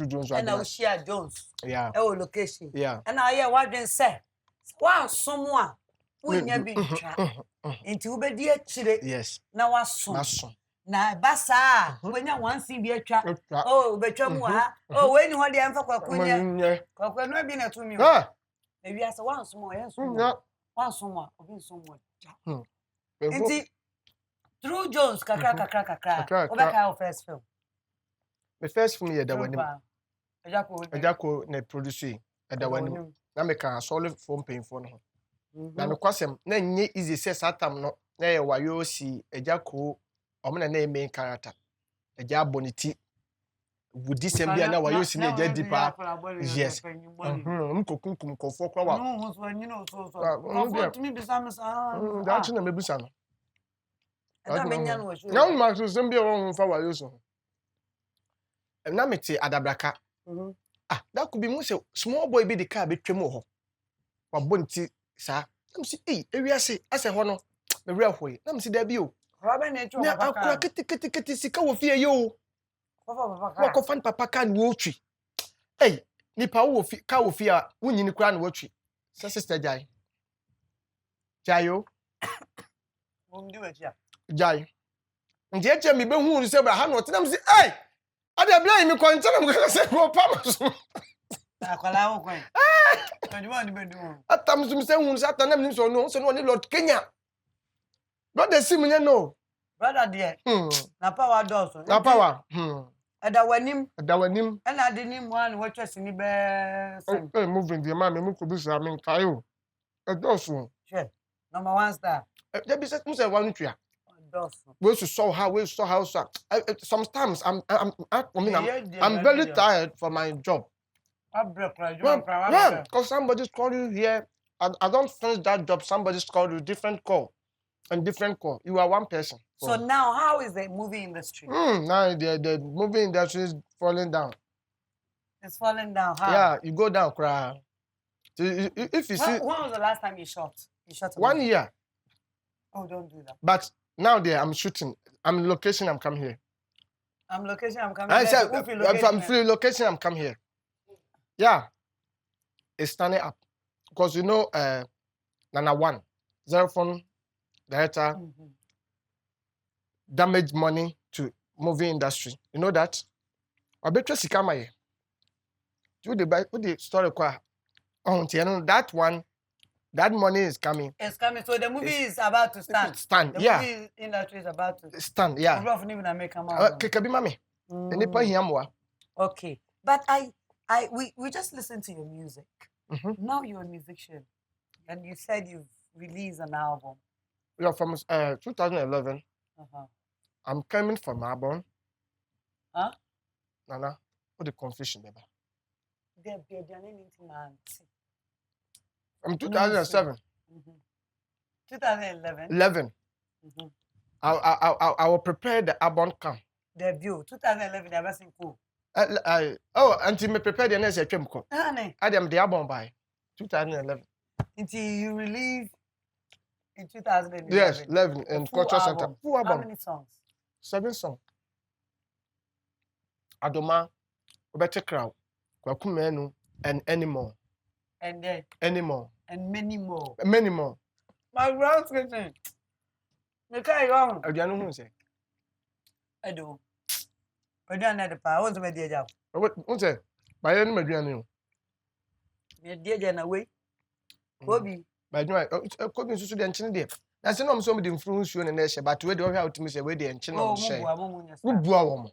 Jones
and now share Jones.
Yeah.
Location.
Yeah.
And I hear what they say. Wow, someone who never been into Ubedi chile.
Yes.
Now was son. Na basa when you want see be a trap. Oh, betramua. Oh, when you want the answer Kwaku no be na to me. Maybe as one small, yes. One someone, somewhat. Through Jones, kakra. Obeka first film.
The first film here that when Ejako na produce that when na me can solve phone paying for no. Na me kwasem na nye easy say satam no na ye wayo si Ejako omna na main character. Eja boniti wudi sembia na wayo si na eja dipa. Yes. Mkokunkum kofo kwa wa.
No, so you know so. Comfort me be some
that na me busa no.
No,
now Max Zambia on for wayo so. Na meti adabraka. That could be mo say small boy be the car be twem ho. Wa bonti sa. Nam si ewia se ase ho no. Me wura hoye. Nam si da bi o.
Robe na etu
papa. Na akura kiti sika wo fie yo.
Papa.
Wa ko fan papa ka ni otwi. Nipa wo fi ka wo fie a wunyini kura na wotwi. Sa sister Jai. Jayo.
Mum do it ya.
Jai. Nje eche mi be hu se bra ha no tenam si Ade bla mi kwanta na mo se go pam so.
Akwala wo kwen. Tonjuma di bedu.
Atam sum se hu se atanam ni so no ni Lord Kenya. Brother sim nya no.
Brother there. Na power doors.
Na power.
Ada wanim.
Ana
ade ni mu an watwa sini be.
Moving the man me ko bi sa me kai o. Doors.
Sure. Number 1 star.
There be say say one twa.
We
saw how sometimes I'm very tired for my job. Yeah, because somebody's called you here. I don't finish that job. Somebody's called you different call. You are one person.
So now, how is the movie industry?
Now the movie industry is falling down.
It's falling down. How?
Yeah, you go down, cry. If you see.
When was the last time you shot? You shot
1 year.
Oh, don't do that.
But now I'm shooting. I'm location. I'm come here.
I'm location. I'm coming.
I said I'm free location. I'm come here. Yeah, it's standing up. because you know, Nana One, Xerophone director, damage money to movie industry. You know that? I bet you Sikamaye. Do the story qua? Oh, you know that one. That money is coming.
It's coming. So the movie is about to stand.
Stand,
The
yeah.
movie industry is about to
Stand, yeah.
We're not even make come out.
Kekabi mami. Enipa hiamwa.
Okay. But we just listened to your music. Now you're a musician. And you said you've released an album.
Yeah, from 2011. I'm coming from album.
Huh?
Nana, what the confusion, baby? From 2007.
2011.
11. I will prepare the album come.
Debut 2011. Never seen cool.
Until me prepare the next chemical. I am the album by 2011.
Until you release in 2011.
Yes, 11 in Culture Center. Full album.
How many songs?
7 songs. Adoma, Better Crowd, Kwaku Manu, and anymore.
And then
anymore.
And many more.
Many more.
McBrown's kitchen. Me carry on.
I don't know.
I do. I don't know the power. What's my dear job?
What's it? By any Madriano.
Me dear Jana way. Kobe.
By no, Kobe is the ancient dear. That's not somebody influence you in the nation, but we don't have to miss away the ancient.
Oh,
Buawo.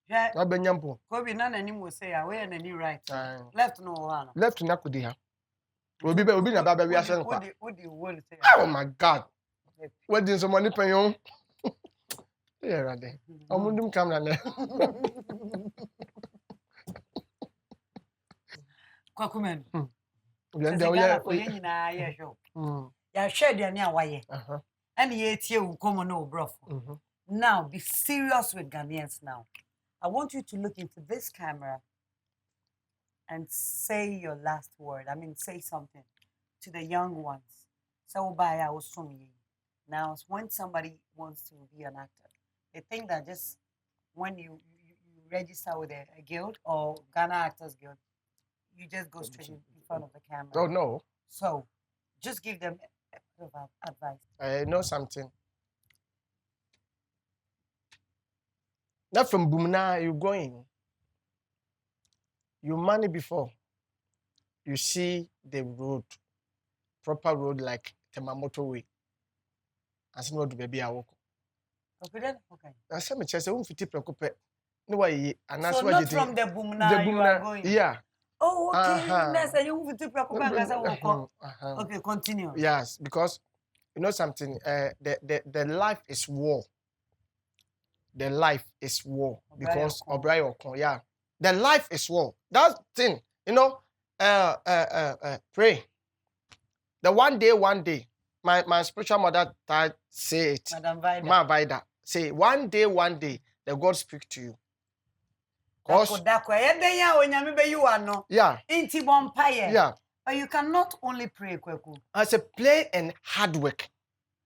Yeah.
I ben yampo.
Kobe none anymore say away and any right. Left no one.
Left na kudiha. Obi na baba wi asen kwa.
What do you want to say?
Oh my God. What did some money pay on? Yeah, right there. Omundum camera na.
Kwaku Manu. Ya share the ania waye. And ye tie u komo no brofo. Now be serious with Ghanaians now. I want you to look into this camera and say your last word. I mean, say something to the young ones. So by our now, when somebody wants to be an actor, they think that just when you register with a guild or Ghana Actors Guild, you just go straight in front of the camera.
Oh, no.
So just give them a bit of advice.
I know something. Not from Bumna, you're going. You money before. You see the road, proper road like Temamoto way. I said, what do baby I walk?
Okay.
I said, my chest, I won't fit preoccupy. No way, and that's
so
what
not from the Bumna you are going.
Yeah.
Oh, okay. That's a you fit preoccupy. Okay, continue.
Yes, because you know something. The life is war. The life is war because O'Brien, yeah. The life is war. That thing, you know. Pray. The one day. My spiritual mother say it.
Madam Vida.
Ma Vida. Say one day, the God speak to you. Yeah. Yeah.
But you cannot only pray, Kwaku.
I say play and hard work.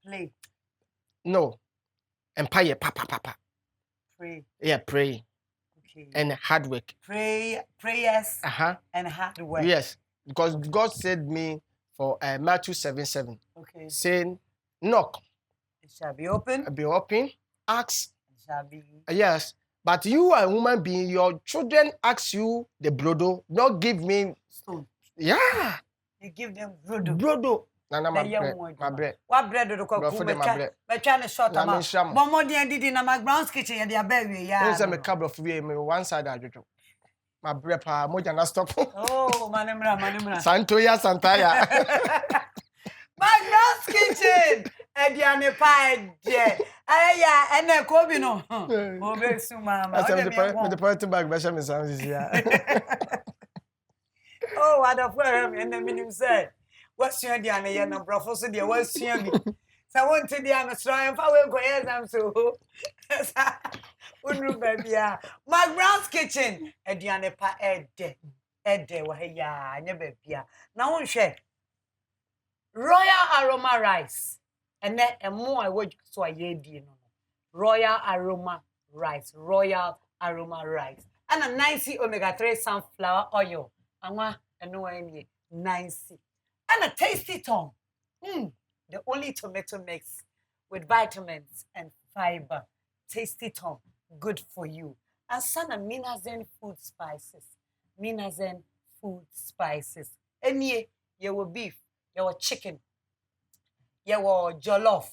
Play.
No. Empire, papa.
Pray.
Yeah, pray.
Okay.
And hard work.
Prayers. And hard work.
Yes. Because God said me for Matthew 7:7.
Okay.
Saying, knock.
It shall be open.
Be open. Ask.
It shall be.
Yes. But you are a woman being, your children ask you the brodo, not give me
stone.
Yeah.
You give them brodo.
Brodo. Nana, my bread.
What bread do you cook? My trying to short them out. But did in McBrown's kitchen, they are very, yeah.
There's a couple of me one side. I do. My bread, moja na stop.
Oh, manimra.
Santaya.
McBrown's kitchen. Ediane pie, yeah, and then Kobe no. Oh, bless you, mama.
The party bag, Basham sounds here.
Oh, what a firm, and the minimum said, what's your Diana, and Professor, dear, what's your me? So I want to the Amos Ryan, I will go as I'm so. Baby, McBrown's kitchen, Ediane pie, Ede, wahaya, never be. Now, one share Royal Aroma Rice. And then a more I would so I no. Royal Aroma Rice. And a 90 omega-3 sunflower oil. And no any 90. and a tasty tom. The only tomato mix with vitamins and fiber. Tasty tom, good for you. And some Minazen food spices. Minazen food spices. Any you will beef, you will chicken, you will jollof,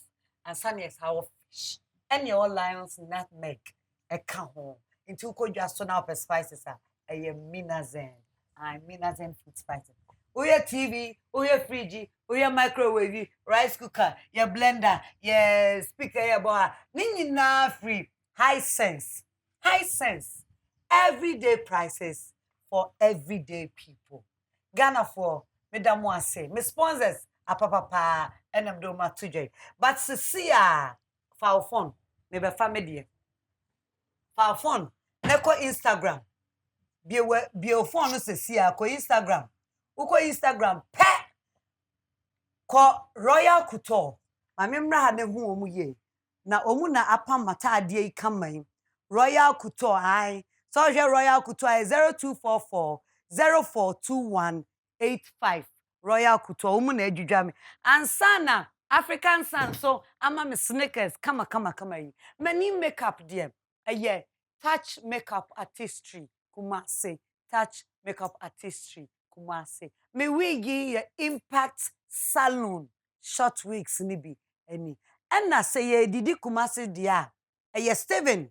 and some yes our fish. And your lions nutmeg, a cow. Into could just turn up spices are a Minazen. I Minazen food spices. Your TV, your fridge, your microwave, rice cooker, your blender, your speaker, your bar. Nina free. High sense. High sense. Everyday prices for everyday people. Ghana for Madam Wase. My sponsors are Papa and I'm doing my 2J. But Cecilia, for phone, maybe family. For phone, neko Instagram. Be phone no Cecilia, ko Instagram. Uko Instagram pe ko Royal Couture. Mamemra ha ne hu omu ye. Na omu na apam mata ade yi kaman. Royal Couture ai. So Royal Couture 0244 042185. Royal Couture omu na edwudwa me. Ansana African Sun so ama me sneakers kama yi. Many makeup there. Eye touch makeup artistry Kumasi. Touch makeup artistry Kumasi. Me wigi impact salon short wigs nibi any. And na say ye didi Kumasi dia. Eye Steven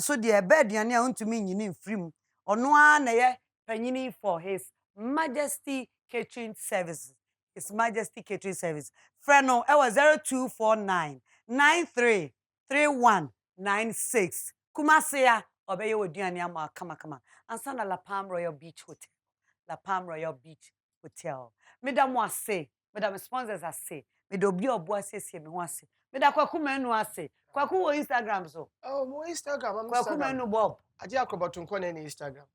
so dia bed ya na untumi nyini mfrim. Ono a na ye panyini for his Majesty Catering Services. His Majesty Catering Service. Freno ewa 0249 933196. Kumasi ya obeye wodiani ama kama. Ansana La Palm Royal Beach Hotel. La Palm Royal Beach Hotel. Madam Wase, Madam sponsors are say. Me do bi obo say me ho ase. Me da Kwaku Manu ase. Kwaku wo Instagram so.
Oh, mo Instagram.
Kwaku Manu Bob.
Aje akrobatun ko na Instagram.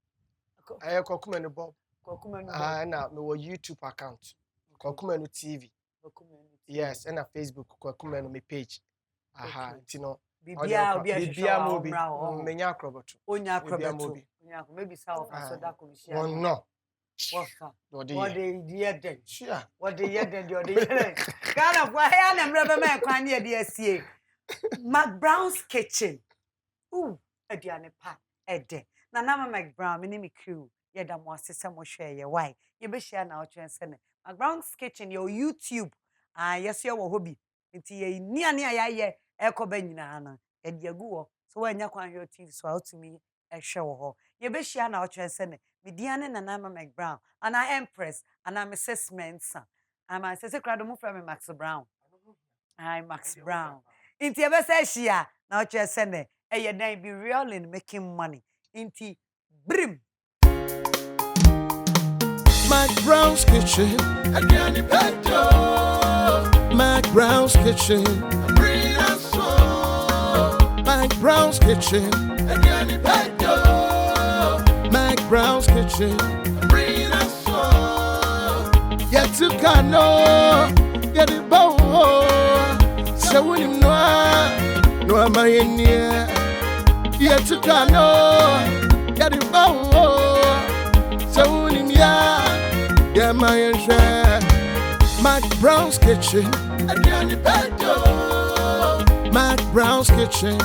Kwaku Manu Bob.
Kwaku Manu Bob.
Na me wo YouTube account. Kwaku Manu TV. Yes, and a Facebook Kwaku Manu me page. Tino.
Bibia
mo bi. Menya akrobatun.
Onya akrobatun. Maybe south so that could be
one no.
What they did. Sure. What they did. Kind of why I am rubber man can near the SCA. McBrown's kitchen. Ooh, a diane pa, a day. Nana McBrown, my name crew. Yedam was some share your why. You be share now, transcend. McBrown's kitchen, your YouTube. Yes, your hobby. It's ye near Echo Benina, and Yaguo. So when you can hear TV, so out to me. A show you be share now transcend Mediana and I'm McBrown and I Empress and I'm Mrs. Mensa. I'm a sister crowd move from Max Brown. I'm Max Brown. Into your best share now transcend it. And your name be real in making money. Into brim.
McBrown's kitchen, again the pedo. McBrown's kitchen, bring us so. McBrown's kitchen, again the pedo. McBrown's kitchen, bring us so. Yet to Kano, get it bow. So when you know, no am I in here. Yet to Kano, get it bow. So when you yeah, my share. McBrown's kitchen, again the pedo. McBrown's kitchen,